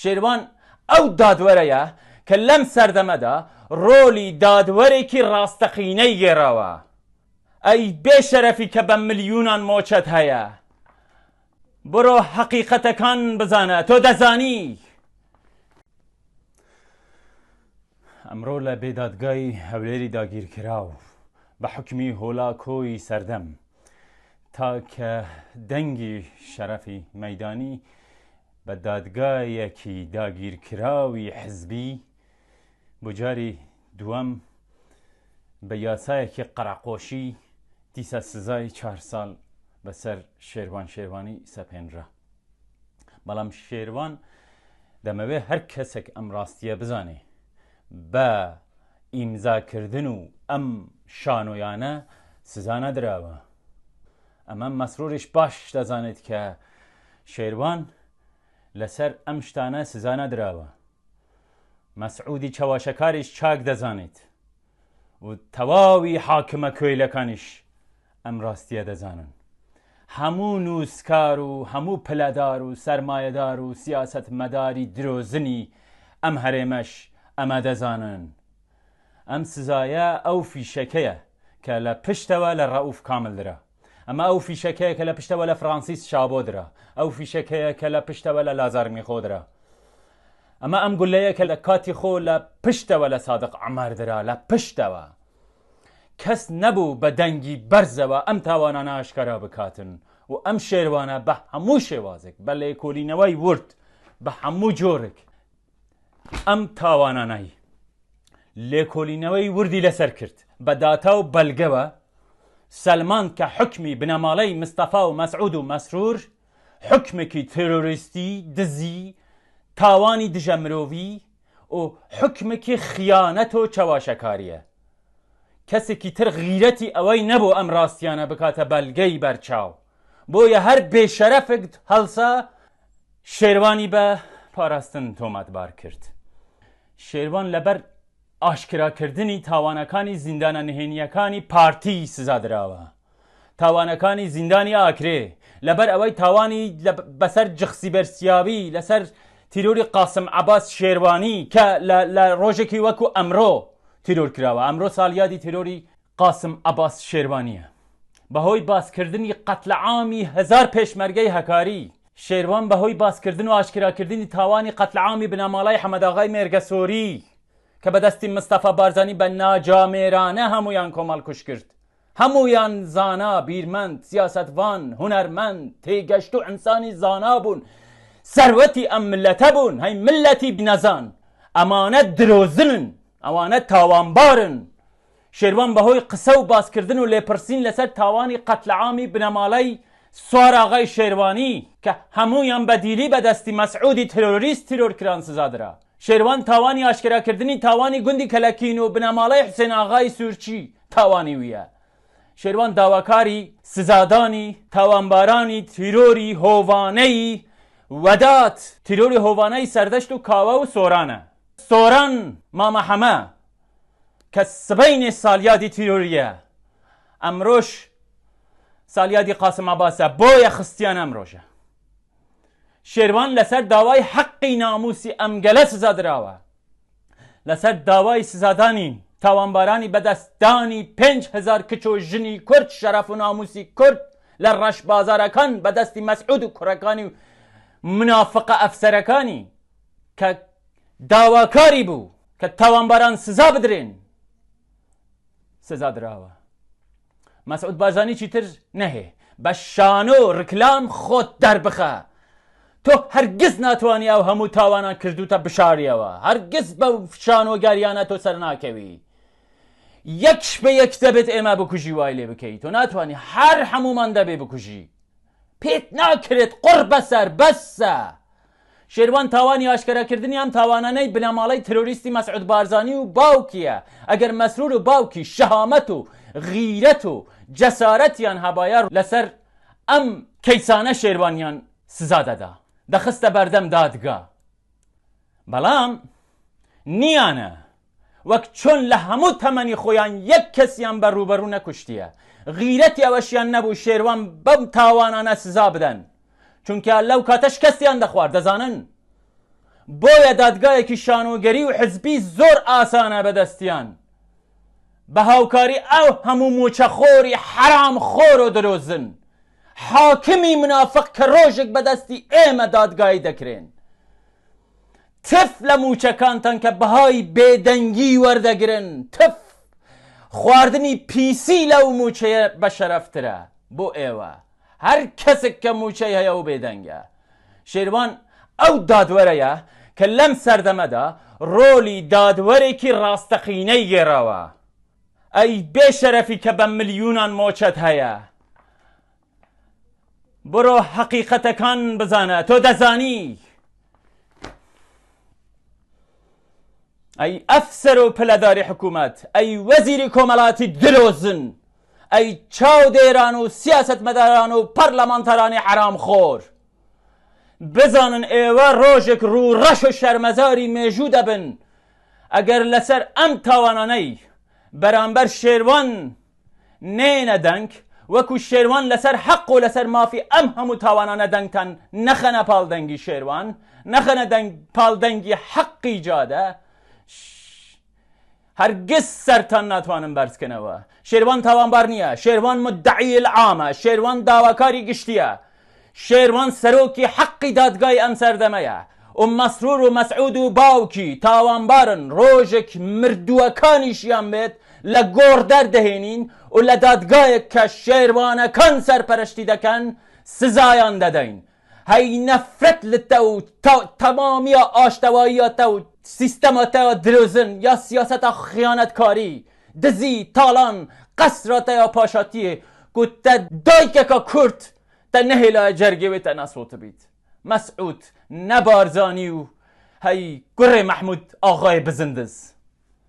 شێروان ئەو دادوەرەیە کە لەم سەردەمەدا ڕۆلی دادوەرێکی ڕاستەقینەی گێڕاوە. ئەی بێشەرەفی کە بە ملیونان مۆچەت هەیە، بڕۆ حەقیقەتەکان بزانە، تۆ دەزانی. ئەمڕۆ لە بێدادگای هەولێری داگیرکراو بە حکمی هۆلاکۆی سەردەم تا کە دەنگی شەرەفی مەیدانی بە دادگایەکی داگیرکراوی حزبی بۆ جاری دووەم بە یاسایەکی قەرەقۆشی دیسە سزای 4 ساڵ بەسەر شێروان شێروانی سەپێنرا. بەڵام شێروان دەمەوێت هەر کەسێک ئەم ڕاستیە بزانێ بە ئیمزاکردن و ئەم شانۆیانە سزا نەدراوە. ئەمە مەسرۆریش باش دەزانێت کە شێروان لەسەر ئەم شتانە سزا نەدراوە. مەسعودی چەواشەکاریش چاک دەزانێت و تەواوی حاکمە کوێیلەکانیش ئەم ڕاستیە دەزانن. هەموو نووسکار و هەموو پلەدار و سەرمایەدار و سیاسەتمەداری درۆزنی ئەم هەرێمەش ئەمە دەزانن. ئەم سزایە ئەو فیشەکەیە کە لە پشتەوە لە ڕەئوف کاملدرا. ئەمە ئەو فیشەکەیە کە لە پشتەوە لە فرانسیس شابۆدرا. ئەو فیشەکەیە کە لە پشتەوە لە لازار میخۆدرا. ئەمە ئەم گولەیە کە لە کاتی خۆ لە پشتەوە لە سادق عەمەردرا. لە پشتەوە کەس نەبوو بە دەنگی بەرزەوە ئەم تاوانانە ئاشکرا بکاتن و ئەم شێروانە بە هەموو شێوازێک بە لێکۆلینەوەی ورد بە هەموو جۆرێک ئەم تاوانانەی لێکۆلینەوەی وردی لەسەر کرد. بە داتا و بەلگەوە سەلمان کە حکمی بنەماڵەی مستەفا و مەسعود و مەسرور حکمێکی تێرۆریستی دزی تاوانی دژە مرۆڤی و حکمێکی خیانەت و چەواشەکاریە. کەسێکی تر غیرەتی ئەوەی نەبوو ئەم ڕاستیانە بکاتە بەلگەی بەرچاو. بۆیە هەر بێشەرەفێک هەڵسا شێروانی بە پاراستن تۆمەتبار کرد. شێروان لەبەر ئاشکراکردنی تاوانەکانی زیندانە نهێنیەکانی پارتی سزا دراوە. تاوانەکانی زیندانی ئاکرێ لەبەر ئەوەی تاوانی بەسەر جخسی بەرسیاوی لەسەر تیرۆری قاسم عەباس شێروانی کە لە ڕۆژێکی وەکو ئەمڕۆ تیرۆر کراوە. ئەمڕۆ ساڵیادی تیرۆری قاسم عەباس شێروانیە. بەهۆی باسکردنی قەتلەعامی 1000 پێشمەرگەی هەکاری شێروان بەهۆی باسکردن و ئاشکراکردنی تاوانی قەتلەعامی بنەماڵەی حەمەداغای مێرگەسۆری کە بەدەستی مستەفا بارزانی بە ناجامێرانە هەمویان کۆمەڵکوش کرد. هەمویان زانا، بیرمەند، سیاسەتوان، هونەرمەند، تێگەشت و ئینسانی زانا بوون. سەروەتی ئەم ملەتە بوون. هەی ملەتی بنەزان، ئەمانە درۆزنن، ئەوانە تاوانبارن. شێروان بەهۆی قسە و باسکردن و لێپرسین لەسەر تاوانی قەتلەعامی بنەماڵەی سوار ئاغای شێروانی کە هەمویان بەدیلی بەدەستی مەسعودی ترۆریست تیرۆرکران سزادرا. شێروان تاوانی ئاشکراکردنی تاوانی گوندی کەلەکین و بنەماڵەی حوسێن ئاغای سوورچی تاوانی ویە. شێروان داواکاری سزادانی تاوانبارانی تیرۆری هۆوانەی وەدات، تیرۆری هۆوانەی سەردەشت و کاوە و سۆرانە. سۆران مامەحەمە کە سبەینێ ساڵیادی تیرۆریە. ئەمڕۆژ ساڵیادی قاسم عەباسە، بۆیە خستیان ئەمڕۆژە. شێروان لەسەر داوای حەقی ناموسی ئەمگەلە سزا دراوە. لەسەر داوای سزادانی تاوانبارانی بەدەستدانی 5000 کچ و ژنی کورد شەرەف و ناموسی کورد لە ڕەش بازارەکان بەدەستی مەسعود و کوڕەکانی و منافقە ئەفسەرەکانی کە داواکاری بوو کە تاوانباران سزا بدرێن سزا دراوە. مەسعود بارزانی چیتر نەهێ بە شانۆ ڕکلام خۆت دەربخە. تۆ هەرگز ناتوانی ئەو هەموو تاوانان کردوتە بشاریەوە. هەرگز بەو شانۆگاریانە تۆ سەر ناکەوی. یەکش بە یەک دەبێت ئێمە بکوژی وای لێ بکەیت. تۆ ناتوانی، هەر هەمومان دەبێ بکوژی. پێت ناکرێت قڕ بەسەر بەسە. شێروان تاوانی ئاشکراکردنی ئەم تاوانانەی بنەماڵەی ترۆریستی مەسعود بارزانی و باوکیە. ئەگەر مەسرور و باوکی شەهامەت و غیرەت و جەسارەتیان هەبایە لەسەر ئەم کەیسانە شێروانیان سزا دەدا، دەخستە بەردەم دادگا. بەڵام نیانە وەک چۆن لە هەموو تەمەنی خۆیان یەک کەسیان بەڕوبەڕوو نەکوشتیە. غیرەتی ئەوەشیان نەبوو شێروان بەم تاوانانە سزا بدەن، چونکە لەو کاتەش کەسیان دەخوارد. دەزانن بۆیە دادگایەکی شانۆگەری و حزبی زۆر ئاسانە بەدەستیان بە هاوکاری ئەو هەموو موچەخۆری حرام خۆر و درۆزن حاکمی منافق کە ڕۆژێک بەدەستی ئێمە دادگای دەکرێن تف لە موچەکانتان کە بەهای بێدەنگی وەردەگرن تف خواردنی پیسی لەو موچەیە بە شەرەفترە بۆ ئێوە هەر کەسێک کە موچەی هەیە و بێدەنگە شێروان ئەو دادوەرەیە کە لەم سەردەمەدا ڕۆلی دادوەرێکی ڕاستەقینەی گێڕاوە ئەی بێشەرەفی کە بە ملیونان مۆچەت هەیە بڕۆ حەقیقەتەکان بزانە تۆ دەزانی ئەی ئەفسەر و پلەداری حکوومەت ئەی وەزیری کۆمەڵاتی درۆزن ئەی چاودێران و سیاسەتمەداران و پەرلەمانتەرانی حرامخۆر بزانن ئێوە ڕۆژێک ڕوو ڕەش و شەرمەزاری مێژوو دەبن ئەگەر لەسەر ئەم تاوانانەی بەرامبەر شێروان نێنە دەنگ وەکو شێروان لەسەر حەق و لەسەر مافی ئەم هەموو تاوانانە دەنگتان نەخەنە پاڵدەنگی شێروان نەخەنە پاڵدەنگی حەقی جادە هەرگز سەرتان ناتوانم بەرزکەنەوە شێروان تاوانبار نییە شێروان مدعی العامە شێروان داواکاری گشتیە شێروان سەرۆکی حەقی دادگای ئەم سەردەمەیە و مەسرور و مەسعود و باوکی تاوانبارن ڕۆژێک مردووەکانیشیان بێت لە گۆڕ دەردەهێنین و لە دادگایەک کە شێروانەکان سەرپەرشتی دەکەن سزایان دەدەین هەی نەفرەت لتە و تەمامیە ئاشتەواییەتە و سیستەمەتە درۆزن یا سیاسەتە خیانەتکاری دزی تاڵان قەسرەتە یا پاشاتیە گوتە دایکەکە کورد تە نەهێلا جەرگێوێتە نەسۆتە بیت مەسعود نەبارزانی و هەی گوڕێ مەحمود ئاغای بزندز